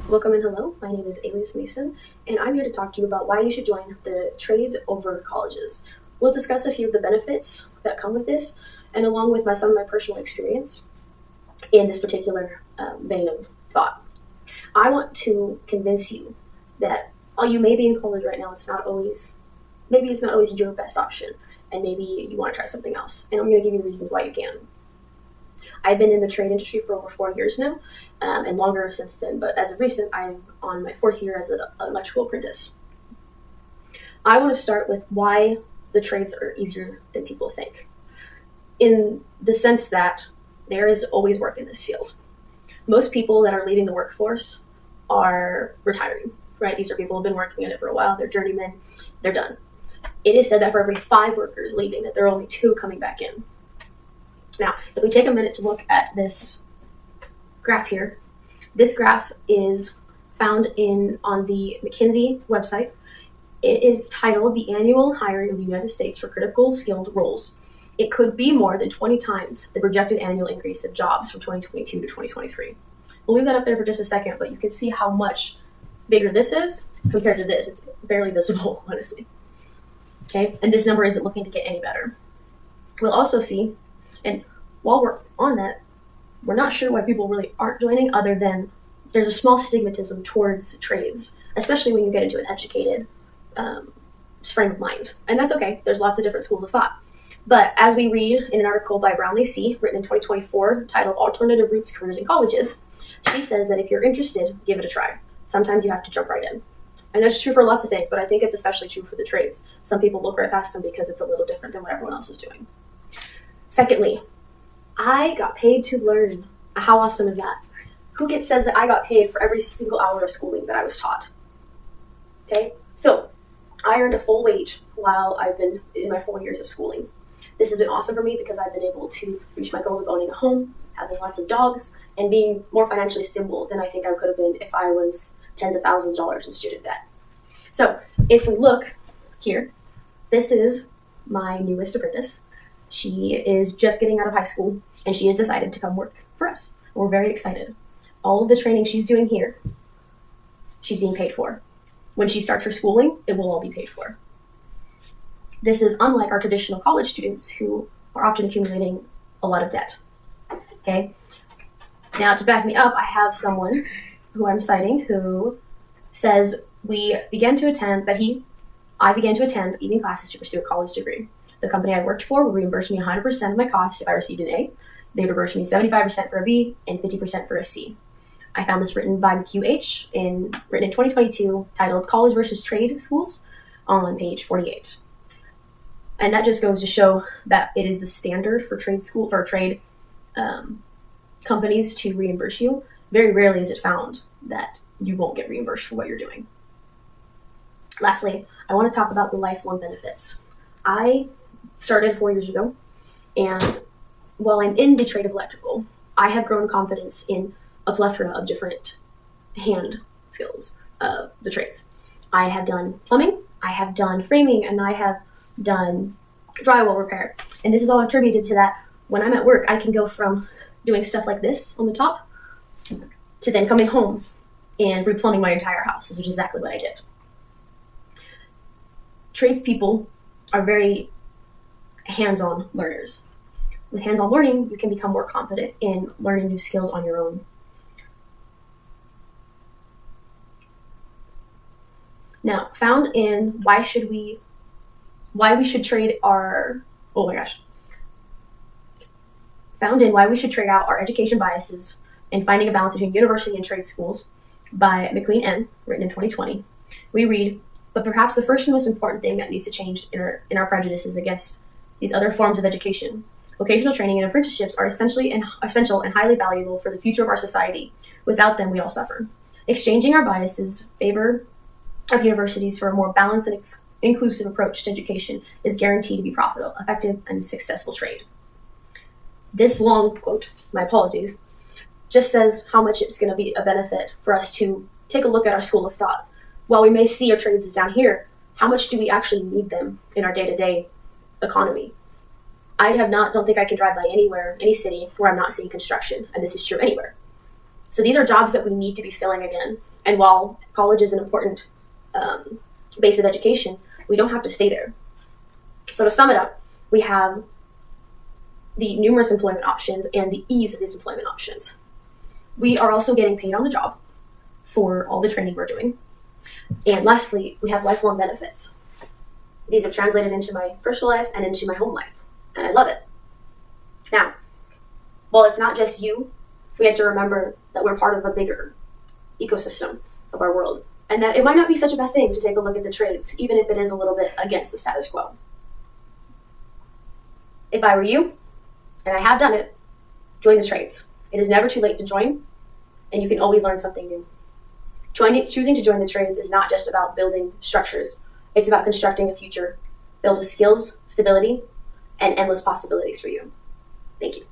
Welcome and hello. My name is Alias Mason, and I'm here to talk to you about why you should join the trades over colleges. We'll discuss a few of the benefits that come with this, and along with some of my personal experience in this particular vein of thought. I want to convince you that while you may be in college right now, it's not always your best option, and maybe you want to try something else. And I'm going to give you the reasons why you can. I've been in the trade industry for over 4 years now, and longer since then, but as of recent, I'm on my 4th year as an electrical apprentice. I want to start with why the trades are easier than people think, in the sense that there is always work in this field. Most people that are leaving the workforce are retiring, right? These are people who have been working in it for a while, they're journeymen, they're done. It is said that for every 5 workers leaving, that there are only 2 coming back in. Now, if we take a minute to look at this graph here, this graph is found on the McKinsey website. It is titled The Annual Hiring of the United States for Critical Skilled Roles. It could be more than 20 times the projected annual increase of jobs from 2022 to 2023. We'll leave that up there for just a second, but you can see how much bigger this is compared to this. It's barely visible, honestly. Okay, and this number isn't looking to get any better. We'll also see, and while we're on that, we're not sure why people really aren't joining, other than there's a small stigmatism towards trades, especially when you get into an educated frame of mind. And that's okay. There's lots of different schools of thought. But as we read in an article by Brownlee C., written in 2024, titled Alternative Routes, Careers, and Colleges, she says that if you're interested, give it a try. Sometimes you have to jump right in. And that's true for lots of things, but I think it's especially true for the trades. Some people look right past them because it's a little different than what everyone else is doing. Secondly, I got paid to learn. How awesome is that? Who says that I got paid for every single hour of schooling that I was taught? Okay, so I earned a full wage while I've been in my 4 years of schooling. This has been awesome for me because I've been able to reach my goals of owning a home, having lots of dogs, and being more financially stable than I think I could have been if I was tens of thousands of dollars in student debt. So if we look here, this is my newest apprentice. She is just getting out of high school, and she has decided to come work for us. We're very excited. All of the training she's doing here, she's being paid for. When she starts her schooling, it will all be paid for. This is unlike our traditional college students who are often accumulating a lot of debt. Okay? Now, to back me up, I have someone who I'm citing who says I began to attend evening classes to pursue a college degree. The company I worked for would reimburse me 100% of my costs if I received an A. They would reimburse me 75% for a B and 50% for a C. I found this written by McQH, written in 2022, titled College versus Trade Schools, on page 48. And that just goes to show that it is the standard for trade companies to reimburse you. Very rarely is it found that you won't get reimbursed for what you're doing. Lastly, I want to talk about the lifelong benefits. I started 4 years ago, and while I'm in the trade of electrical, I have grown confidence in a plethora of different hand skills of the trades. I have done plumbing, I have done framing, and I have done drywall repair. And this is all attributed to that when I'm at work, I can go from doing stuff like this on the top to then coming home and replumbing my entire house, which is exactly what I did. Tradespeople are very hands-on learners. With hands-on learning, you can become more confident in learning new skills on your own. Now, found in why we should trade out our education biases and finding a balance between university and trade schools by McQueen N., written in 2020, we read, but perhaps the first and most important thing that needs to change in our prejudices against these other forms of education. Vocational training and apprenticeships are essential and highly valuable for the future of our society. Without them, we all suffer. Exchanging our biases in favor of universities for a more balanced and inclusive approach to education is guaranteed to be profitable, effective, and successful trade. This long quote, my apologies, just says how much it's going to be a benefit for us to take a look at our school of thought. While we may see our trades as down here, how much do we actually need them in our day-to-day economy? don't think I can drive by any city where I'm not seeing construction, and this is true anywhere. So these are jobs that we need to be filling again. And while college is an important base of education, we don't have to stay there. So to sum it up, we have the numerous employment options and the ease of these employment options. We are also getting paid on the job for all the training we're doing. And lastly, we have lifelong benefits. These have translated into my personal life and into my home life, and I love it. Now, while it's not just you, we have to remember that we're part of a bigger ecosystem of our world, and that it might not be such a bad thing to take a look at the trades, even if it is a little bit against the status quo. If I were you, and I have done it, join the trades. It is never too late to join, and you can always learn something new. Choosing to join the trades is not just about building structures. It's about constructing a future filled with skills, stability, and endless possibilities for you. Thank you.